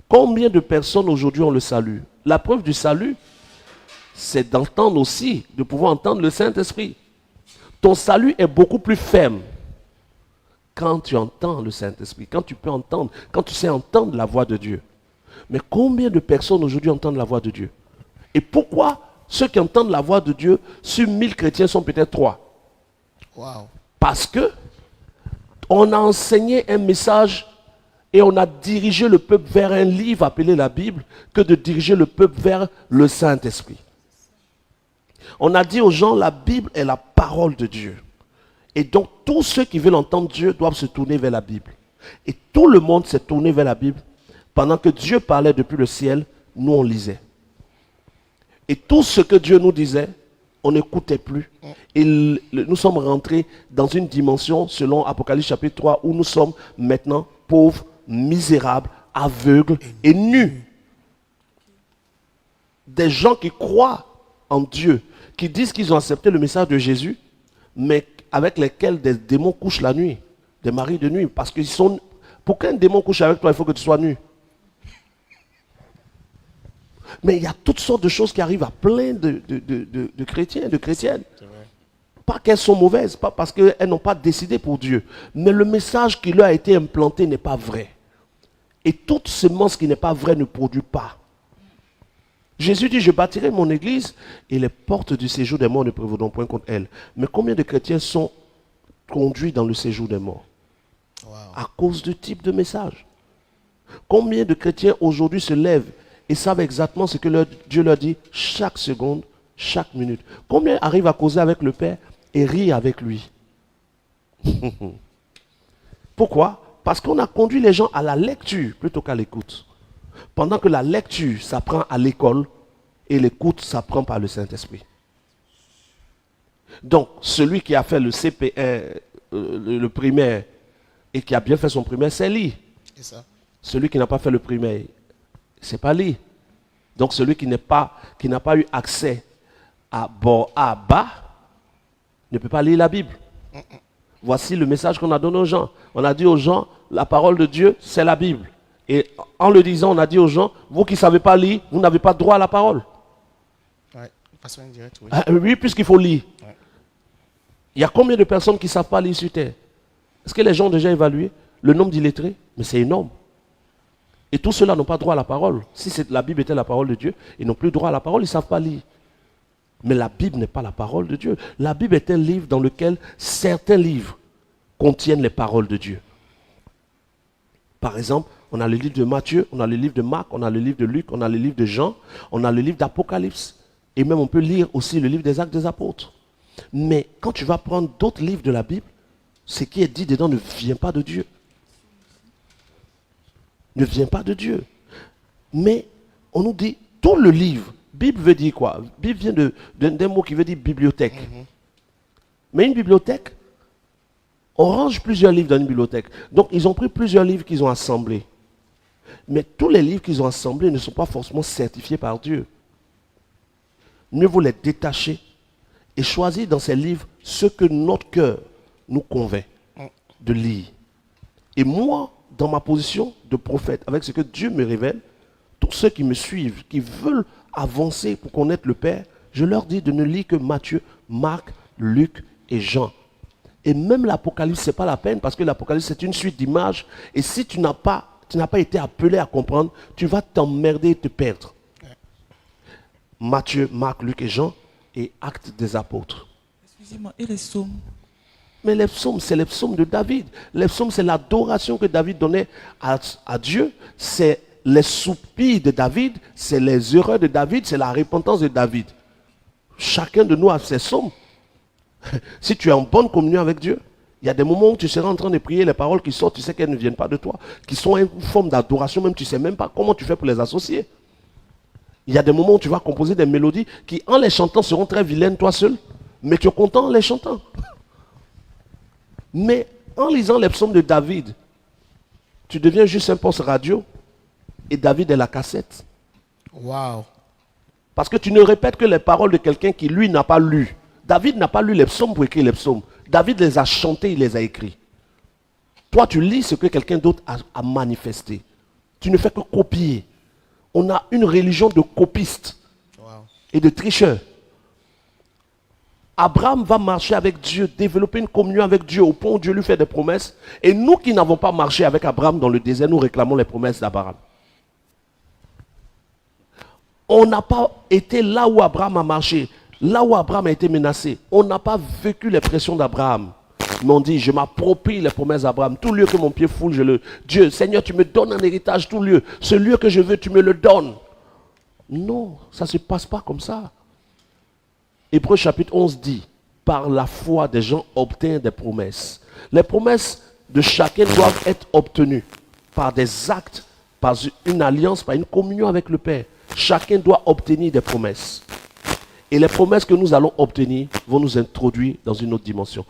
Combien de personnes aujourd'hui ont le salut? La preuve du salut, c'est d'entendre aussi, de pouvoir entendre le Saint-Esprit. Ton salut est beaucoup plus ferme quand tu entends le Saint-Esprit, quand tu peux entendre, quand tu sais entendre la voix de Dieu. Mais combien de personnes aujourd'hui entendent la voix de Dieu? Et pourquoi ceux qui entendent la voix de Dieu, sur 1000 chrétiens sont peut-être 3? Wow. Parce que on a enseigné un message et on a dirigé le peuple vers un livre appelé la Bible que de diriger le peuple vers le Saint-Esprit. On a dit aux gens, la Bible est la parole de Dieu. Et donc, tous ceux qui veulent entendre Dieu doivent se tourner vers la Bible. Et tout le monde s'est tourné vers la Bible. Pendant que Dieu parlait depuis le ciel, nous on lisait. Et tout ce que Dieu nous disait, on n'écoutait plus. Et nous sommes rentrés dans une dimension, selon Apocalypse chapitre 3, où nous sommes maintenant pauvres, misérables, aveugles et nus. Des gens qui croient en Dieu, qui disent qu'ils ont accepté le message de Jésus, mais avec lesquels des démons couchent la nuit, des maris de nuit, parce qu'ils sont... Pour qu'un démon couche avec toi, il faut que tu sois nu. Mais il y a toutes sortes de choses qui arrivent à plein de chrétiens, de chrétiennes. Pas qu'elles sont mauvaises, pas parce qu'elles n'ont pas décidé pour Dieu. Mais le message qui leur a été implanté n'est pas vrai. Et toute semence qui n'est pas vraie ne produit pas. Jésus dit, je bâtirai mon église et les portes du séjour des morts ne prévaudront point contre elle. Mais combien de chrétiens sont conduits dans le séjour des morts? Wow. À cause du type de message. Combien de chrétiens aujourd'hui se lèvent et savent exactement ce que Dieu leur dit chaque seconde, chaque minute? Combien arrivent à causer avec le Père et rire avec lui? Pourquoi? Parce qu'on a conduit les gens à la lecture plutôt qu'à l'écoute. Pendant que la lecture s'apprend à l'école et l'écoute s'apprend par le Saint-Esprit. Donc, celui qui a fait le CP1, le primaire, et qui a bien fait son primaire, c'est lire. C'est ça. Celui qui n'a pas fait le primaire, c'est pas lire. Donc, celui qui n'a pas eu accès à bord A, bas, ne peut pas lire la Bible. Voici le message qu'on a donné aux gens. On a dit aux gens, la parole de Dieu, c'est la Bible. Et en le disant, on a dit aux gens, vous qui ne savez pas lire, vous n'avez pas droit à la parole. Ouais. Passons indirect, oui. Oui, puisqu'il faut lire. Ouais. Il y a combien de personnes qui ne savent pas lire sur terre? Est-ce que les gens ont déjà évalué le nombre d'illettrés? Mais c'est énorme. Et tous ceux-là n'ont pas droit à la parole. Si la Bible était la parole de Dieu, ils n'ont plus droit à la parole, ils ne savent pas lire. Mais la Bible n'est pas la parole de Dieu. La Bible est un livre dans lequel certains livres contiennent les paroles de Dieu. Par exemple, on a le livre de Matthieu, on a le livre de Marc, on a le livre de Luc, on a le livre de Jean, on a le livre d'Apocalypse. Et même on peut lire aussi le livre des Actes des Apôtres. Mais quand tu vas prendre d'autres livres de la Bible, ce qui est dit dedans ne vient pas de Dieu. Ne vient pas de Dieu. Mais on nous dit, tout le livre, Bible veut dire quoi? Bible vient d'un mot qui veut dire bibliothèque. Mais une bibliothèque, on range plusieurs livres dans une bibliothèque. Donc ils ont pris plusieurs livres qu'ils ont assemblés. Mais tous les livres qu'ils ont assemblés ne sont pas forcément certifiés par Dieu. Mieux vaut les détacher et choisir dans ces livres ce que notre cœur nous convainc de lire. Et moi, dans ma position de prophète, avec ce que Dieu me révèle, tous ceux qui me suivent, qui veulent avancer pour connaître le Père, je leur dis de ne lire que Matthieu, Marc, Luc et Jean. Et même l'Apocalypse, ce n'est pas la peine parce que l'Apocalypse, c'est une suite d'images. Et si tu n'as pas été appelé à comprendre, tu vas t'emmerder et te perdre. Matthieu, Marc, Luc et Jean et Actes des Apôtres. Excusez-moi, et les psaumes? Mais les psaumes, c'est les psaumes de David. Les psaumes, c'est l'adoration que David donnait à Dieu. C'est les soupirs de David, c'est les erreurs de David, c'est la repentance de David. Chacun de nous a ses psaumes. Si tu es en bonne communion avec Dieu, il y a des moments où tu seras en train de prier, les paroles qui sortent, tu sais qu'elles ne viennent pas de toi, qui sont une forme d'adoration, même tu ne sais même pas comment tu fais pour les associer. Il y a des moments où tu vas composer des mélodies qui, en les chantant, seront très vilaines toi seul, mais tu es content en les chantant. Mais en lisant les psaumes de David, tu deviens juste un poste radio et David est la cassette. Wow. Parce que tu ne répètes que les paroles de quelqu'un qui, lui, n'a pas lu. David n'a pas lu les psaumes pour écrire les psaumes. David les a chantés, il les a écrits. Toi, tu lis ce que quelqu'un d'autre a manifesté. Tu ne fais que copier. On a une religion de copistes Wow. et de tricheurs. Abraham va marcher avec Dieu, développer une communion avec Dieu au point où Dieu lui fait des promesses. Et nous qui n'avons pas marché avec Abraham dans le désert, nous réclamons les promesses d'Abraham. On n'a pas été là où Abraham a marché, là où Abraham a été menacé. On n'a pas vécu les pressions d'Abraham. Mais on dit, je m'approprie les promesses d'Abraham. Tout lieu que mon pied foule, je le... Dieu, Seigneur, tu me donnes un héritage, tout lieu. Ce lieu que je veux, tu me le donnes. Non, ça ne se passe pas comme ça. Hébreux chapitre 11 dit, par la foi, des gens obtiennent des promesses. Les promesses de chacun doivent être obtenues par des actes, par une alliance, par une communion avec le Père. Chacun doit obtenir des promesses. Et les promesses que nous allons obtenir vont nous introduire dans une autre dimension.